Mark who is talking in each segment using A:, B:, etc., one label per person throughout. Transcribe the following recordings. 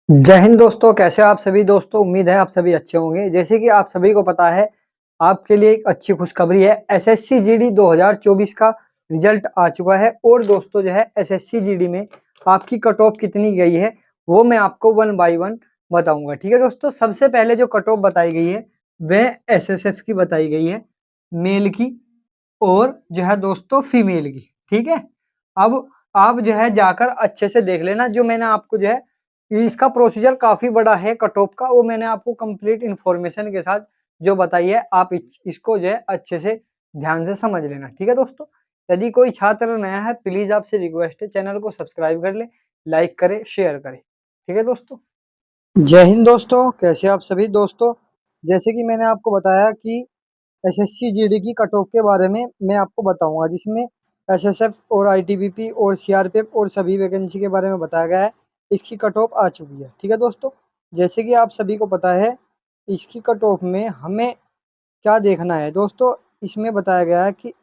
A: जय हिंद दोस्तों, कैसे हो आप सभी दोस्तों? उम्मीद है आप सभी अच्छे होंगे। जैसे कि आप सभी को पता है, आपके लिए एक अच्छी खुशखबरी है। एसएससी जीडी 2024 का रिजल्ट आ चुका है और दोस्तों जो है एसएससी जीडी में आपकी कट ऑफ कितनी गई है, वो मैं आपको वन बाय वन बताऊँगा। ठीक है दोस्तों? सबसे पहले जो कट ऑफ बताई गई है, वह एसएसएफ की बताई गई है, मेल की और जो है दोस्तों फीमेल की। ठीक है? अब आप जो है जाकर अच्छे से देख लेना, जो मैंने आपको जो है इसका प्रोसीजर काफ़ी बड़ा है कट ऑफ का, वो मैंने आपको कंप्लीट इन्फॉर्मेशन के साथ जो बताई है, आप इसको जो है अच्छे से ध्यान से समझ लेना, ठीक है दोस्तों? यदि कोई छात्र नया है, प्लीज़ आपसे रिक्वेस्ट है चैनल को सब्सक्राइब कर लें, लाइक करें, शेयर करें, ठीक है दोस्तों? जय हिंद दोस्तों, कैसे आप सभी दोस्तों? जैसे कि मैंने आपको बताया कि एसएससी जीडी की कट ऑफ के बारे में मैं आपको बताऊँगा, जिसमें एसएसएफ और आईटीबीपी और सीआरपीएफ और सभी वैकेंसी के बारे में बताया गया है। इसकी कट ऑफ आ चुकी है, ठीक है दोस्तों? जैसे कि आप सभी को पता है, इसकी कट ऑफ में हमें क्या देखना है दोस्तों, इसमें बताया गया है कि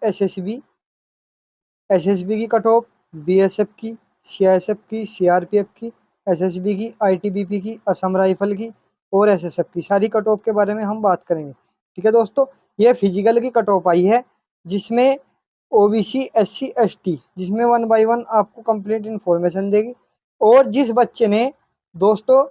A: एसएसबी की कट ऑफ, बीएसएफ की, सीआईएसएफ की, सीआरपीएफ की, एसएसबी की, आईटीबीपी की, असम राइफल की और एसएसएफ की सारी कट ऑफ के बारे में हम बात करेंगे। ठीक है दोस्तों, ये फिजिकल की कट ऑफ आई है, जिसमें ओबीसी, एससी, एसटी, जिसमें वन बाय वन आपको कंप्लीट इन्फॉर्मेशन देगी। और जिस बच्चे ने दोस्तों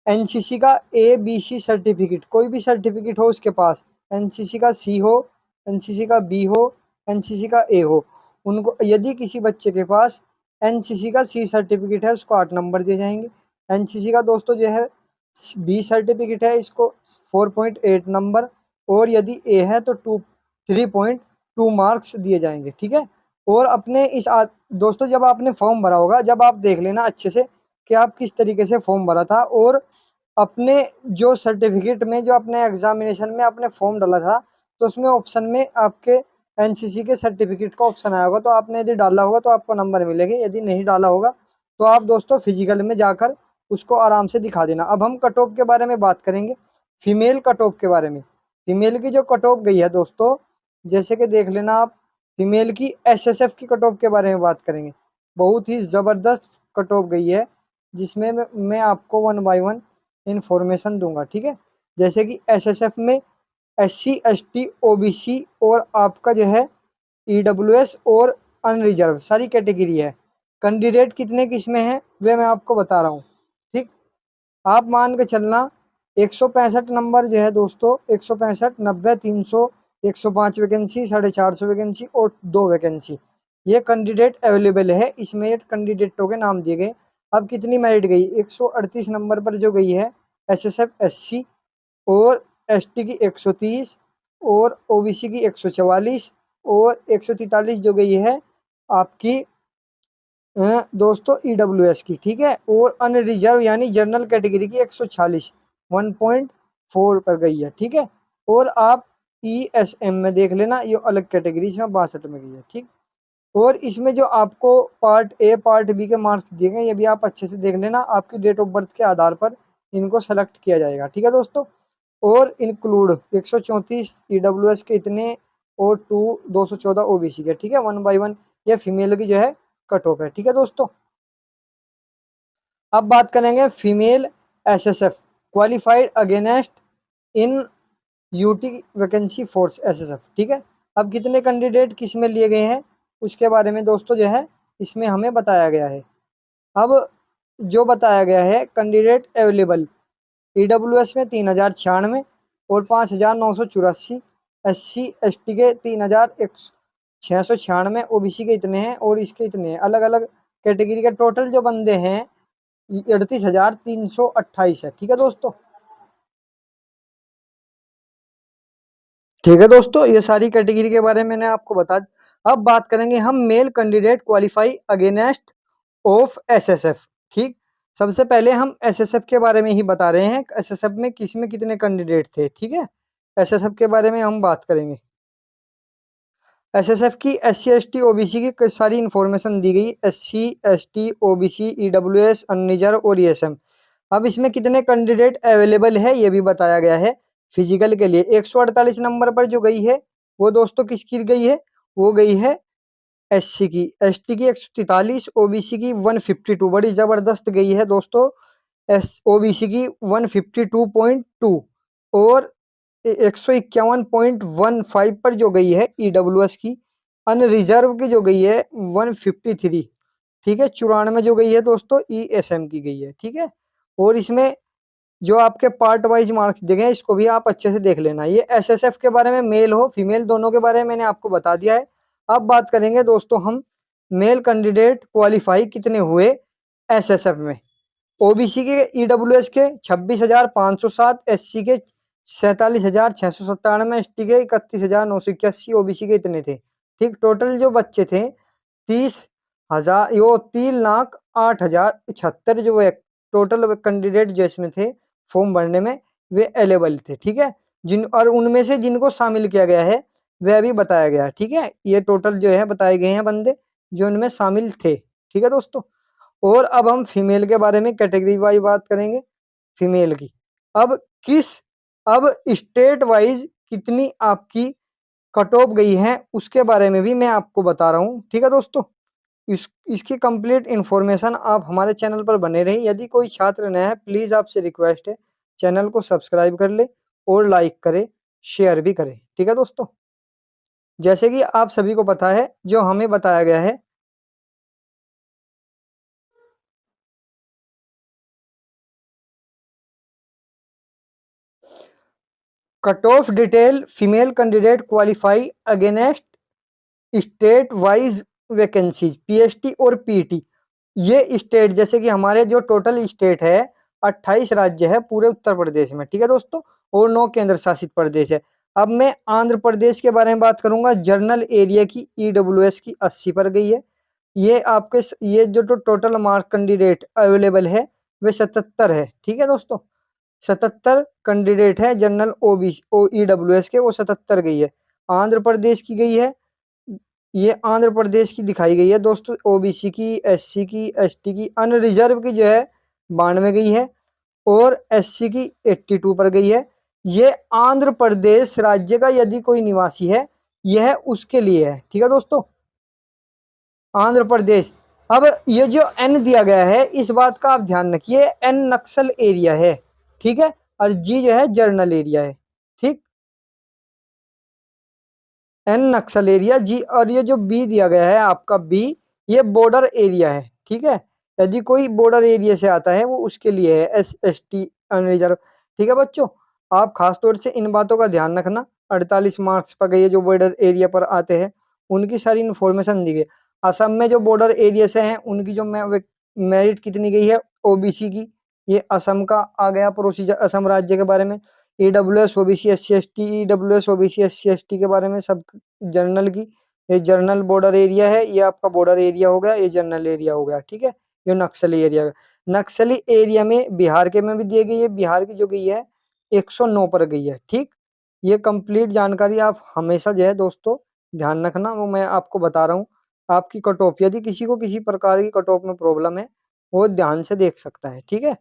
A: एनसीसी का ए बी सी सर्टिफिकेट, कोई भी सर्टिफिकेट हो उसके पास, एनसीसी का सी हो, एनसीसी का बी हो, एनसीसी का ए हो, उनको यदि किसी बच्चे के पास एनसीसी का सी सर्टिफिकेट है, उसको 8 नंबर दिए जाएँगे। एनसीसी का दोस्तों जो है बी सर्टिफिकेट है, इसको 4.8 नंबर, और यदि ए है तो 3.2 मार्क्स दिए जाएँगे, ठीक है? और अपने दोस्तों जब आपने फॉर्म भरा होगा, जब आप देख लेना अच्छे से कि आप किस तरीके से फॉर्म भरा था, और अपने जो सर्टिफिकेट में जो अपने एग्ज़ामिनेशन में आपने फॉर्म डाला था, तो उसमें ऑप्शन में आपके एनसीसी के सर्टिफिकेट का ऑप्शन आया होगा, तो आपने यदि डाला होगा तो आपको नंबर मिलेंगे, यदि नहीं डाला होगा तो आप दोस्तों फिजिकल में जाकर उसको आराम से दिखा देना। अब हम कट ऑफ के बारे में बात करेंगे, फीमेल कट ऑफ के बारे में। फीमेल की जो कट ऑफ गई है दोस्तों, जैसे कि देख लेना आप, फीमेल की एसएसएफ की कट ऑफ के बारे में बात करेंगे। बहुत ही ज़बरदस्त कट ऑफ गई है, जिसमें मैं आपको वन बाय वन इन्फॉर्मेशन दूँगा, ठीक है? जैसे कि एसएसएफ में एससी, एसटी, ओबीसी और आपका जो है ईडब्ल्यूएस और अनरिजर्व सारी कैटेगरी है। कैंडिडेट कितने किसमें हैं, वे मैं आपको बता रहा हूँ, ठीक? आप मान के चलना 165 नंबर जो है दोस्तों, 165, 90, 300, 105 वैकेंसी, 450 वैकेंसी और 2 वैकेंसी। ये कैंडिडेट अवेलेबल है, इसमें ये कैंडिडेटों के नाम दिए गए। अब कितनी मेरिट गई, 138 नंबर पर जो गई है एसएसएफ एससी, और एसटी की 130 और ओबीसी की 144 और 143 जो गई है आपकी दोस्तों ईडब्ल्यूएस की, ठीक है? और अनरिजर्व यानी जनरल कैटेगरी की 146, 1.4 पर गई है, ठीक है? और आप ईएसएम में देख लेना, ये अलग कैटेगरी इसमें 62 में गई है, ठीक? और इसमें जो आपको पार्ट ए, पार्ट बी के मार्क्स दिए गए, ये भी आप अच्छे से देख लेना, आपकी डेट ऑफ बर्थ के आधार पर इनको सेलेक्ट किया जाएगा, ठीक है दोस्तों? और इंक्लूड 134 ईडब्ल्यूएस के इतने और 214 ओबीसी के, ठीक है? वन बाय वन ये फीमेल की जो है कट ऑफ है, ठीक है दोस्तों? अब बात करेंगे फीमेल एसएसएफ क्वालिफाइड अगेंस्ट इन यूटी वैकेंसी फोर्स एसएसएफ, ठीक है? अब कितने कैंडिडेट किस में लिए गए हैं, उसके बारे में दोस्तों जो है इसमें हमें बताया गया है। अब जो बताया गया है कैंडिडेट अवेलेबल, ईडब्ल्यूएस में 3096 और 5984, एससी एसटी के 3696, ओबीसी के इतने हैं और इसके इतने हैं। अलग अलग कैटेगरी के टोटल जो बंदे हैं 38,328 है, ठीक है दोस्तों? ठीक है दोस्तों, ये सारी कैटेगरी के बारे में मैंने आपको बता। अब बात करेंगे हम male candidate qualify against of SSF, ठीक? सबसे पहले हम एसएसएफ के बारे में ही बता रहे हैं, एसएसएफ में किस में कितने कैंडिडेट थे, ठीक है? एसएसएफ के बारे में हम बात करेंगे। एसएसएफ की एससी, एसटी, ओबीसी की सारी इन्फॉर्मेशन दी गई, SC, ST, OBC, EWS, unreserved और ईएसएम। अब इसमें कितने कैंडिडेट अवेलेबल है ये भी बताया गया है। फिजिकल के लिए 148 नंबर पर जो गई है, वो दोस्तों किसकी गई है, वो गई है एससी की, एसटी की 143, ओबीसी की 152, बड़ी ज़बरदस्त गई है दोस्तों। ओबीसी की 152.2 और 151.15 पर जो गई है ईडब्ल्यूएस की। अनरिजर्व की जो गई है 153, ठीक है, 94 में जो गई है दोस्तों ईएसएम की गई है, ठीक है। और इसमें जो आपके पार्ट वाइज मार्क्स दिए गए इसको भी आप अच्छे से देख लेना। ये एसएसएफ के बारे में मेल हो फीमेल दोनों के बारे में मैंने आपको बता दिया है। अब बात करेंगे दोस्तों हम मेल कैंडिडेट क्वालिफाई कितने हुए एसएसएफ में। ओबीसी के ईडब्ल्यूएस के 26,507, एससी के 47,697, एसटी के 31,981, ओबीसी के इतने थे, ठीक। टोटल जो बच्चे थे 30,000 यो 3,08,076 जो टोटल कैंडिडेट जो इसमें थे फॉर्म भरने में वे अवेलेबल थे, ठीक है। जिन और उनमें से जिनको शामिल किया गया है वह भी बताया गया है, ठीक है। ये टोटल जो है बताए गए हैं बंदे जो इनमें शामिल थे, ठीक है दोस्तों। और अब हम फीमेल के बारे में कैटेगरी वाइज बात करेंगे फीमेल की। अब किस अब स्टेट वाइज कितनी आपकी कट ऑफ गई है उसके बारे में भी मैं आपको बता रहा हूँ, ठीक है दोस्तों। इसकी कंप्लीट इन्फॉर्मेशन आप हमारे चैनल पर बने रहिए। यदि कोई छात्र नया है प्लीज़ आपसे रिक्वेस्ट है चैनल को सब्सक्राइब कर ले और लाइक करे, शेयर भी करें, ठीक है दोस्तों। जैसे कि आप सभी को पता है जो हमें बताया गया है cut off detail female candidate qualify against state wise vacancies PST और पीटी। ये स्टेट जैसे कि हमारे जो टोटल स्टेट है 28 राज्य है पूरे उत्तर प्रदेश में, ठीक है दोस्तों, और 9 केंद्र शासित प्रदेश है। अब मैं आंध्र प्रदेश के बारे में बात करूंगा। जर्नल एरिया की ईडब्ल्यूएस की 80 पर गई है। ये आपके ये जो टोटल मार्क कैंडिडेट अवेलेबल है वे 77 है, ठीक है दोस्तों। 77 कैंडिडेट है जनरल ओबीसी ओ ईडब्ल्यूएस के, वो 77 गई है। आंध्र प्रदेश की गई है, ये आंध्र प्रदेश की दिखाई गई है दोस्तों, ओबीसी की, एससी की, एसटी की। अनरिजर्व की जो है 92 गई है और एससी की 82 पर गई है। ये आंध्र प्रदेश राज्य का यदि कोई निवासी है यह उसके लिए है, ठीक है दोस्तों, आंध्र प्रदेश। अब ये जो एन दिया गया है इस बात का आप ध्यान रखिए, एन नक्सल एरिया है, ठीक है, और जी जो है जर्नल एरिया है, ठीक। एन नक्सल एरिया जी, और ये जो बी दिया गया है आपका बी ये बॉर्डर एरिया है, ठीक है। यदि कोई बॉर्डर एरिया से आता है वो उसके लिए है एस एस टी अनरिजर्व, ठीक है बच्चों। आप खास तौर से इन बातों का ध्यान रखना। 48 मार्क्स पर गए जो बॉर्डर एरिया पर आते हैं उनकी सारी इन्फॉर्मेशन दी गई। असम में जो बॉर्डर एरिया से हैं उनकी जो मेरिट कितनी गई है ओबीसी की, ये असम का आ गया प्रोसीजर असम राज्य के बारे में। EWS OBC SC ST, EWS OBC SC ST के बारे में सब जनरल की। ये जनरल बॉर्डर एरिया है, ये आपका बॉर्डर एरिया हो गया, ये जनरल एरिया हो गया, ठीक है। ये नक्सली एरिया, नक्सली एरिया में बिहार के में भी दी गई है। बिहार की जो गई है 109 पर गई है, ठीक। ये कंप्लीट जानकारी आप हमेशा जो है दोस्तों ध्यान रखना, वो मैं आपको बता रहा हूँ। आपकी कट ऑफ यदि किसी को किसी प्रकार की कट ऑफ में प्रॉब्लम है वो ध्यान से देख सकता है, ठीक है।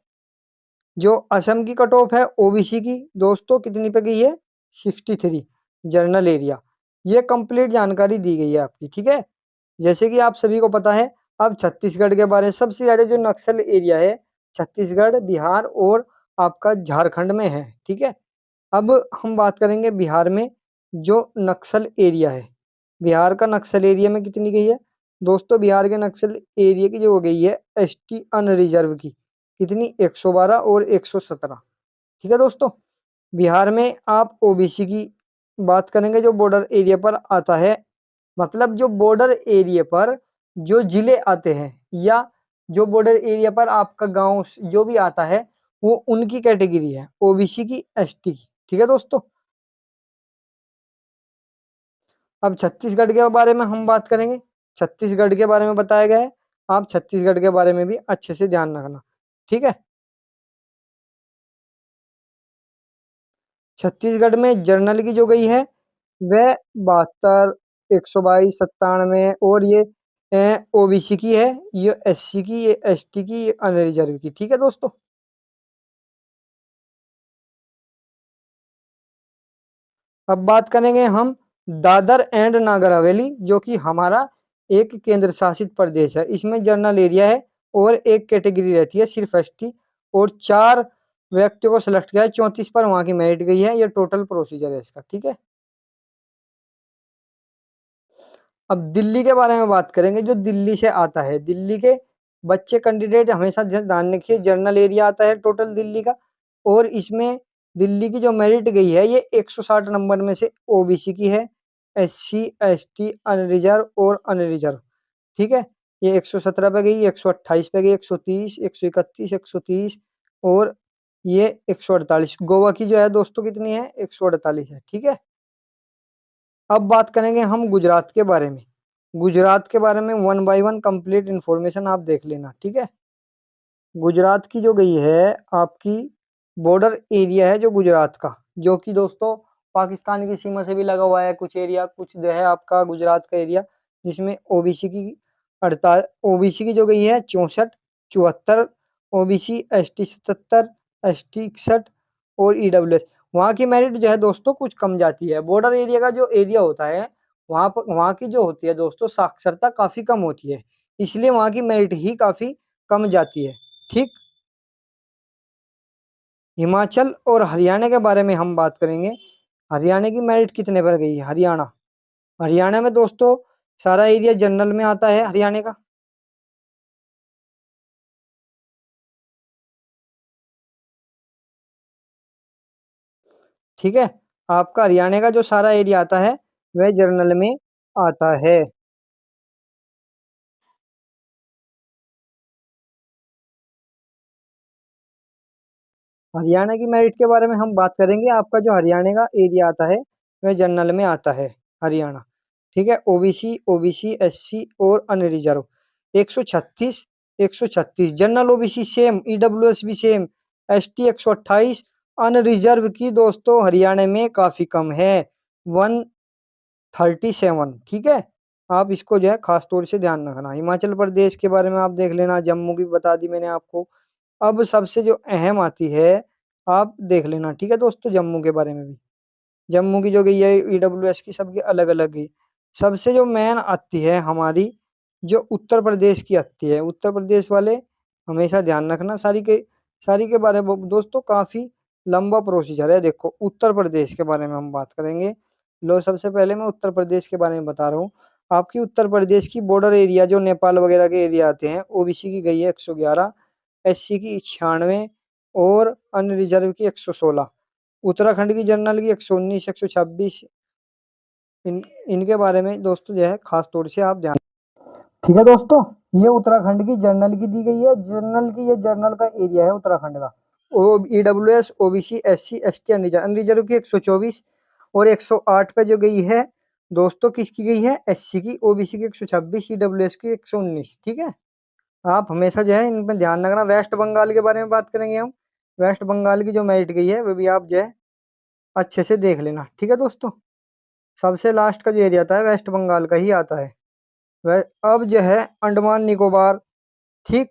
A: जो असम की कट ऑफ है ओबीसी की दोस्तों कितनी पे गई है 63 जनरल एरिया। ये कंप्लीट जानकारी दी गई है आपकी, ठीक है। जैसे कि आप सभी को पता है अब छत्तीसगढ़ के बारे में सबसे ज्यादा जो नक्सल एरिया है छत्तीसगढ़, बिहार और आपका झारखंड में है, ठीक है। अब हम बात करेंगे बिहार में जो नक्सल एरिया है। बिहार का नक्सल एरिया में कितनी गई है दोस्तों, बिहार के नक्सल एरिया की जो हो गई है एसटी अनरिजर्व की कितनी 112 और 117, ठीक है दोस्तों। बिहार में आप ओबीसी की बात करेंगे जो बॉर्डर एरिया पर आता है, मतलब जो बॉर्डर एरिया पर जो जिले आते हैं या जो बॉर्डर एरिया पर आपका गांव जो भी आता है वो उनकी कैटेगरी है ओबीसी की, एसटी की, ठीक है दोस्तों। अब छत्तीसगढ़ के बारे में हम बात करेंगे। छत्तीसगढ़ के बारे में बताया गया है, आप छत्तीसगढ़ के बारे में भी अच्छे से ध्यान रखना, ठीक है। छत्तीसगढ़ में जर्नल की जो गई है वह 72, 122, 97 और ये ओबीसी की है, ये एससी की, ये एसटी की, ये अनरिजर्व की, ठीक है दोस्तों। अब बात करेंगे हम दादर एंड नागर हवेली जो कि हमारा एक केंद्र शासित प्रदेश है। इसमें जनरल एरिया है और एक कैटेगरी रहती है सिर्फ एसटी और 4 व्यक्तियों को सेलेक्ट किया है, 34 पर वहाँ की मेरिट गई है। ये टोटल प्रोसीजर है इसका, ठीक है। अब दिल्ली के बारे में बात करेंगे, जो दिल्ली से आता है। दिल्ली के बच्चे कैंडिडेट हमेशा ध्यान रखिए, जनरल एरिया आता है टोटल दिल्ली का, और इसमें दिल्ली की जो मेरिट गई है ये 160 नंबर में से ओबीसी की है, एससी एसटी अनरिजर्व और अनरिजर्व, ठीक है। ये 117 पे गई, 128 पे गई, 130, 131, 130 और ये 148। गोवा की जो है दोस्तों कितनी है, 148 है, ठीक है। अब बात करेंगे हम गुजरात के बारे में। गुजरात के बारे में one by one complete information आप देख लेना, ठीक है। गुजरात की जो गई है आपकी बॉर्डर एरिया है जो गुजरात का, जो कि दोस्तों पाकिस्तान की सीमा से भी लगा हुआ है कुछ एरिया, कुछ जो है आपका गुजरात का एरिया, जिसमें ओबीसी की 48, ओबीसी की जो गई है 64, 74, ओबीसी एसटी 77, एसटी 61 और ईडब्ल्यूएस। वहाँ की मेरिट जो है दोस्तों कुछ कम जाती है। बॉर्डर एरिया का जो एरिया होता है वहाँ पर, वहाँ की जो होती है दोस्तों साक्षरता काफी कम होती है, इसलिए वहाँ की मेरिट ही काफी कम जाती है, ठीक। हिमाचल और हरियाणा के बारे में हम बात करेंगे। हरियाणा की मेरिट कितने पर गई है, हरियाणा। हरियाणा में दोस्तों सारा एरिया जनरल में आता है हरियाणा का, ठीक है। आपका हरियाणा का जो सारा एरिया आता है वह जनरल में आता है। हरियाणा की मेरिट के बारे में हम बात करेंगे। आपका जो हरियाणा का एरिया आता है वह जनरल में आता है हरियाणा, ठीक है। ओबीसी, ओबीसी एससी और unreserved 136, 136 general, OBC same, EWS भी सेम, एसटी 128, अनरिजर्व की दोस्तों हरियाणा में काफी कम है 137, ठीक है। आप इसको जो है खास तौर से ध्यान रखना। हिमाचल प्रदेश के बारे में आप देख लेना, जम्मू की बता दी मैंने आपको। अब सबसे जो अहम आती है आप देख लेना, ठीक है दोस्तों, जम्मू के बारे में भी। जम्मू की जो गई है ईडब्ल्यूएस की सबकी अलग अलग गई। सबसे जो मेन आती है हमारी, जो उत्तर प्रदेश की आती है। उत्तर प्रदेश वाले हमेशा ध्यान रखना, सारी के बारे में दोस्तों काफी लंबा प्रोसीजर है। देखो उत्तर प्रदेश के बारे में हम बात करेंगे। लो सबसे पहले मैं उत्तर प्रदेश के बारे में बता रहा हूँ। आपकी उत्तर प्रदेश की बॉर्डर एरिया जो नेपाल वगैरह के एरिया आते हैं, ओबीसी की गई है 111, एससी की 96 और अनरिजर्व की 116। उत्तराखंड की जनरल की 119, 126। इनके बारे में दोस्तों जो है खास तौर से आप ध्यान, ठीक है दोस्तों। ये उत्तराखंड की जनरल की दी गई है। जनरल की, ये जनरल का एरिया है उत्तराखंड का। ओ EWS, OBC, SC, ST, unreserved, unreserved की 124 और 108 पे जो गई है दोस्तों किसकी गई है, एससी की, ओबीसी की 126, ईडब्ल्यूएस की 119, ठीक है। आप हमेशा जो है इन पर ध्यान रखना। वेस्ट बंगाल के बारे में बात करेंगे हम। वेस्ट बंगाल की जो मेरिट गई है वो भी आप जो है अच्छे से देख लेना, ठीक है दोस्तों। सबसे लास्ट का जो एरिया आता है वेस्ट बंगाल का ही आता है। वह अब जो है अंडमान निकोबार, ठीक।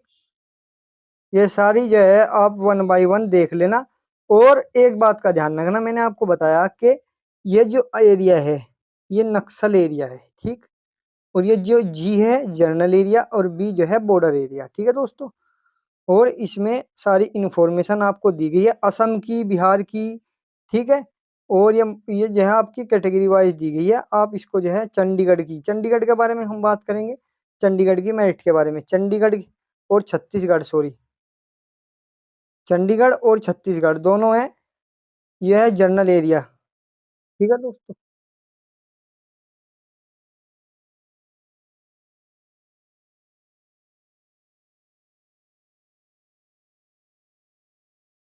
A: ये सारी जो है आप वन बाय वन देख लेना। और एक बात का ध्यान रखना, मैंने आपको बताया कि ये जो एरिया है ये नक्सल एरिया है, ठीक। और ये जो जी है जनरल एरिया और बी जो है बॉर्डर एरिया, ठीक है दोस्तों। और इसमें सारी इंफॉर्मेशन आपको दी गई है असम की, बिहार की, ठीक है। और ये जो है आपकी कैटेगरी वाइज दी गई है। आप इसको जो है चंडीगढ़ के बारे में हम बात करेंगे। चंडीगढ़ की मेरिट के बारे में, और छत्तीसगढ़, सॉरी, चंडीगढ़ और छत्तीसगढ़ दोनों है। यह है जनरल एरिया, ठीक है दोस्तों।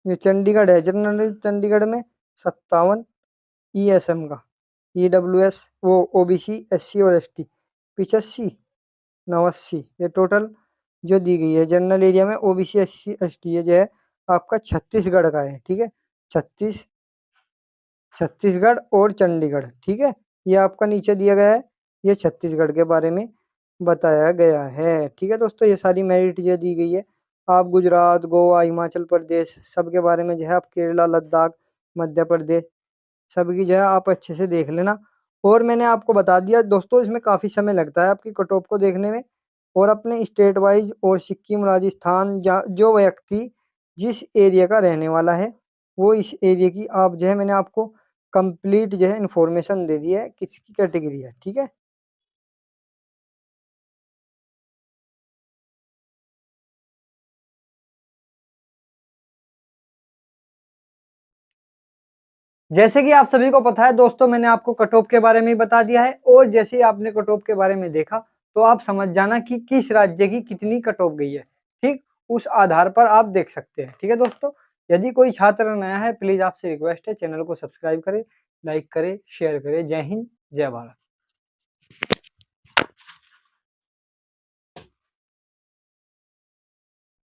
A: ये चंडीगढ़ है जनरल, चंडीगढ़ में 57 ईएसएम का, ईडब्ल्यूएस वो ओबीसी, एससी और एसटी 85, 89, ये टोटल जो दी गई है जनरल एरिया में ओबीसी, एससी, एसटी, ये जो है आपका छत्तीसगढ़ का है, ठीक है। छत्तीस छत्तीसगढ़ और चंडीगढ़, ठीक है। ये आपका नीचे दिया गया है, ये छत्तीसगढ़ के बारे में बताया गया है, ठीक है दोस्तों। ये सारी मेरिट जो दी गई है। आप गुजरात, गोवा, हिमाचल प्रदेश सबके बारे में जो है आप केरला, लद्दाख, मध्य प्रदेश सबकी जो है आप अच्छे से देख लेना। और मैंने आपको बता दिया दोस्तों, इसमें काफ़ी समय लगता है आपकी कट ऑफ को देखने में। और अपने स्टेट वाइज और सिक्किम, राजस्थान, जो व्यक्ति जिस एरिया का रहने वाला है वो इस एरिया की आप जो है मैंने आपको कंप्लीट जो है इन्फॉर्मेशन दे दी है किसकी कैटेगरी है, ठीक है। जैसे कि आप सभी को पता है दोस्तों, मैंने आपको कट ऑफ के बारे में ही बता दिया है और जैसे ही आपने कट ऑफ के बारे में देखा तो आप समझ जाना कि किस राज्य की कितनी कट ऑफ गई है, ठीक। उस आधार पर आप देख सकते हैं, ठीक है दोस्तों। यदि कोई छात्र नया है, प्लीज आपसे रिक्वेस्ट है चैनल को सब्सक्राइब करें, लाइक करें, शेयर करें। जय हिंद, जय भारत।